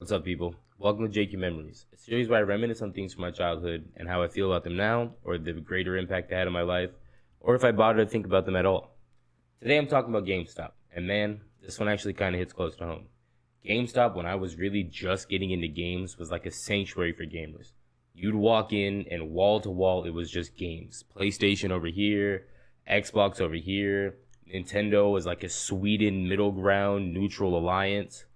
What's up, people? Welcome to JqMemories, a series where I reminisce on things from my childhood and how I feel about them now, or the greater impact they had on my life, or if I bother to think about them at all. Today I'm talking about GameStop, and man, this one actually kind of hits close to home. GameStop, when I was really just getting into games, was like a sanctuary for gamers. You'd walk in, and wall to wall, it was just games. PlayStation over here, Xbox over here. Nintendo was like a Sweden middle ground, neutral alliance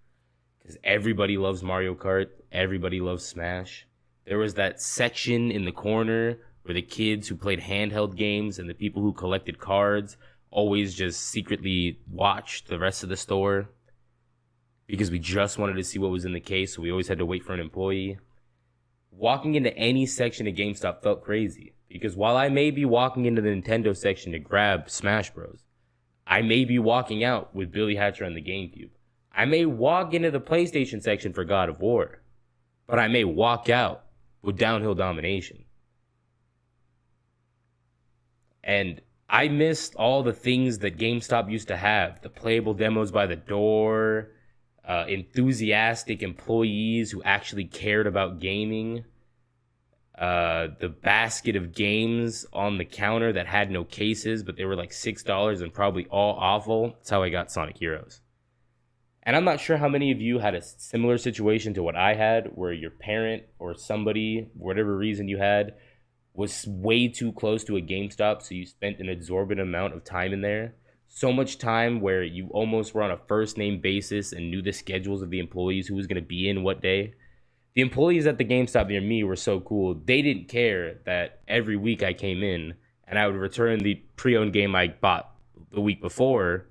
because everybody loves Mario Kart, everybody loves Smash. There was that section in the corner where the kids who played handheld games and the people who collected cards always just secretly watched the rest of the store because we just wanted to see what was in the case, so we always had to wait for an employee. Walking into any section of GameStop felt crazy because while I may be walking into the Nintendo section to grab Smash Bros., I may be walking out with Billy Hatcher on the GameCube. I may walk into the PlayStation section for God of War, but I may walk out with Downhill Domination. And I missed all the things that GameStop used to have. The playable demos by the door, enthusiastic employees who actually cared about gaming, the basket of games on the counter that had no cases, but they were like $6 and probably all awful. That's how I got Sonic Heroes. And I'm not sure how many of you had a similar situation to what I had, where your parent or somebody, whatever reason you had, was way too close to a GameStop, so you spent an exorbitant amount of time in there. So much time where you almost were on a first name basis and knew the schedules of the employees, who was going to be in what day. The employees at the GameStop near me were so cool. They didn't care that every week I came in and I would return the pre-owned game I bought the week before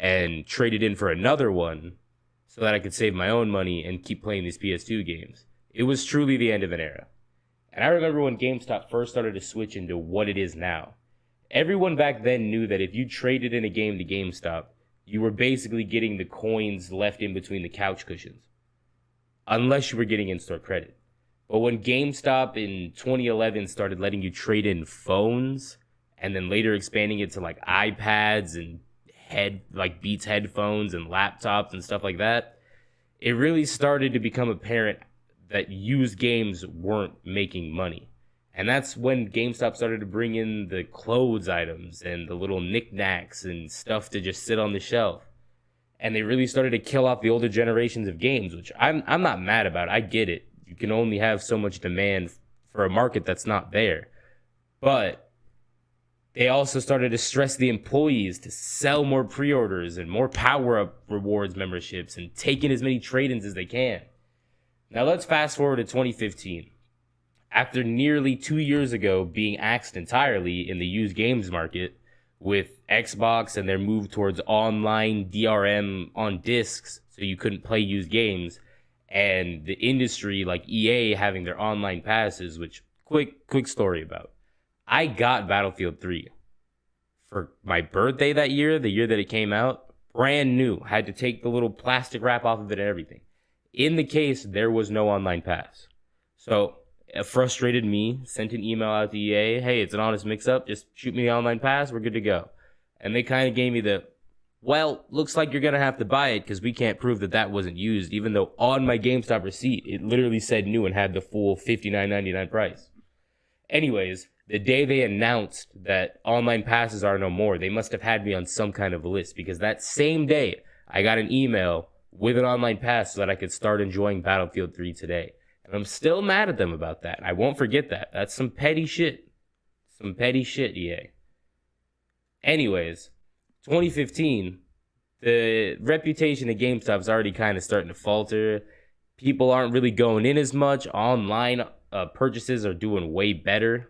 and trade it in for another one so that I could save my own money and keep playing these PS2 games. It was truly the end of an era. And I remember when GameStop first started to switch into what it is now. Everyone back then knew that if you traded in a game to GameStop, you were basically getting the coins left in between the couch cushions, unless you were getting in-store credit. But when GameStop in 2011 started letting you trade in phones, and then later expanding it to like iPads and Beats headphones and laptops and stuff like that, it really started to become apparent that used games weren't making money. And that's when GameStop started to bring in the clothes items and the little knickknacks and stuff to just sit on the shelf. And they really started to kill off the older generations of games, which I'm not mad about. I get it. You can only have so much demand for a market that's not there. But they also started to stress the employees to sell more pre-orders and more power-up rewards memberships and take in as many trade-ins as they can. Now let's fast forward to 2015. After nearly 2 years ago being axed entirely in the used games market with Xbox and their move towards online DRM on discs so you couldn't play used games, and the industry like EA having their online passes, which quick story about. I got Battlefield 3 for my birthday that year, the year that it came out, brand new. Had to take the little plastic wrap off of it and everything. In the case, there was no online pass. So a frustrated me sent an email out to EA, hey, it's an honest mix-up, just shoot me the online pass, we're good to go. And they kind of gave me the, well, looks like you're going to have to buy it because we can't prove that that wasn't used, even though on my GameStop receipt, it literally said new and had the full $59.99 price. Anyways, the day they announced that online passes are no more, they must have had me on some kind of list because that same day, I got an email with an online pass so that I could start enjoying Battlefield 3 today. And I'm still mad at them about that. I won't forget that. That's some petty shit. Some petty shit, EA. Anyways, 2015, the reputation of GameStop is already kind of starting to falter. People aren't really going in as much. Online purchases are doing way better.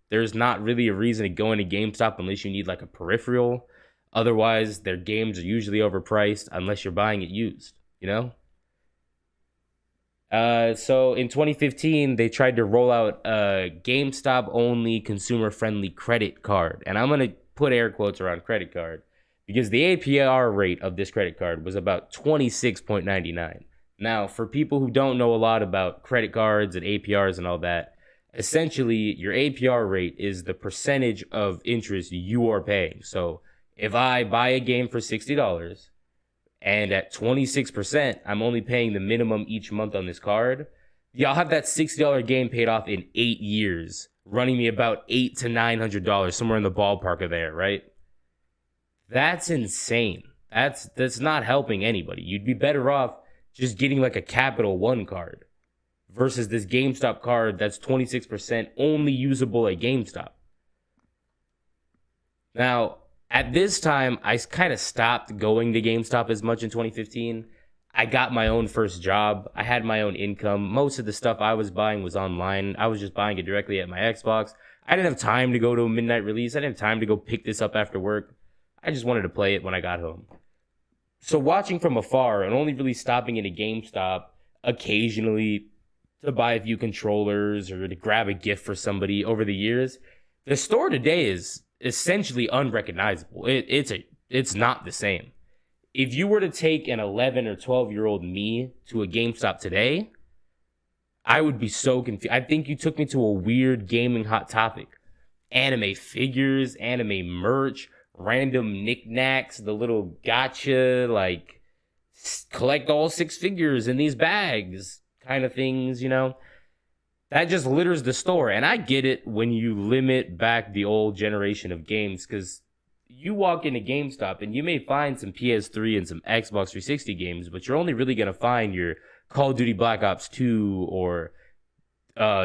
There's not really a reason to go into GameStop unless you need like a peripheral. Otherwise, their games are usually overpriced unless you're buying it used, you know? So in 2015, they tried to roll out a GameStop-only consumer-friendly credit card. And I'm going to put air quotes around credit card because the APR rate of this credit card was about 26.99. Now, for people who don't know a lot about credit cards and APRs and all that, essentially, your APR rate is the percentage of interest you are paying. So if I buy a game for $60 And at 26%, I'm only paying the minimum each month on this card. Yeah, I'll have that $60 game paid off in 8 years, running me about $800 to $900, somewhere in the ballpark of there, right? That's insane. That's not helping anybody. You'd be better off just getting like a Capital One card versus this GameStop card that's 26% only usable at GameStop. Now, at this time, I kind of stopped going to GameStop as much in 2015. I got my own first job. I had my own income. Most of the stuff I was buying was online. I was just buying it directly at my Xbox. I didn't have time to go to a midnight release. I didn't have time to go pick this up after work. I just wanted to play it when I got home. So watching from afar and only really stopping into GameStop occasionally to buy a few controllers or to grab a gift for somebody over the years, the store today is essentially unrecognizable. It's not the same. If you were to take an 11 or 12-year-old me to a GameStop today, I would be so confused. I think you took me to a weird gaming hot topic. Anime figures, anime merch, random knickknacks, the little gotcha, like, collect all 6 figures in these bags kind of things, you know? That just litters the store. And I get it when you limit back the old generation of games, because you walk into GameStop and you may find some PS3 and some Xbox 360 games, but you're only really going to find your Call of Duty Black Ops 2 or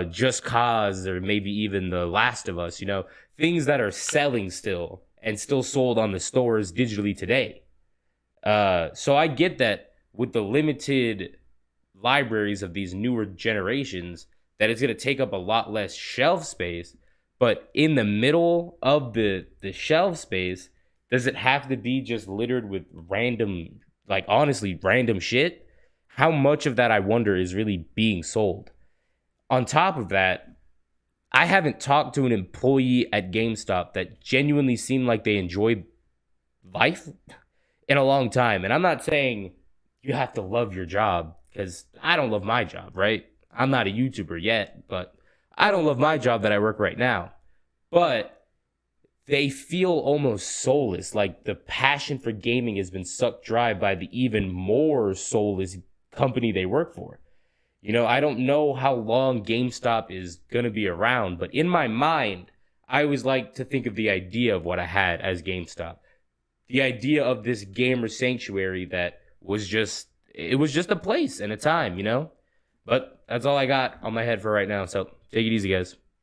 Just Cause or maybe even The Last of Us, you know, things that are selling still and still sold on the stores digitally today. So I get that with the limited libraries of these newer generations, that it's going to take up a lot less shelf space. But in the middle of the shelf space, does it have to be just littered with random, like honestly, random shit? How much of that, I wonder, is really being sold? On top of that, I haven't talked to an employee at GameStop that genuinely seemed like they enjoy life in a long time. And I'm not saying you have to love your job, because I don't love my job, right? I'm not a YouTuber yet, but I don't love my job that I work right now. But they feel almost soulless, like the passion for gaming has been sucked dry by the even more soulless company they work for. You know, I don't know how long GameStop is going to be around, but in my mind, I always like to think of the idea of what I had as GameStop. The idea of this gamer sanctuary that was just, it was just a place and a time, you know? But that's all I got on my head for right now, so take it easy, guys.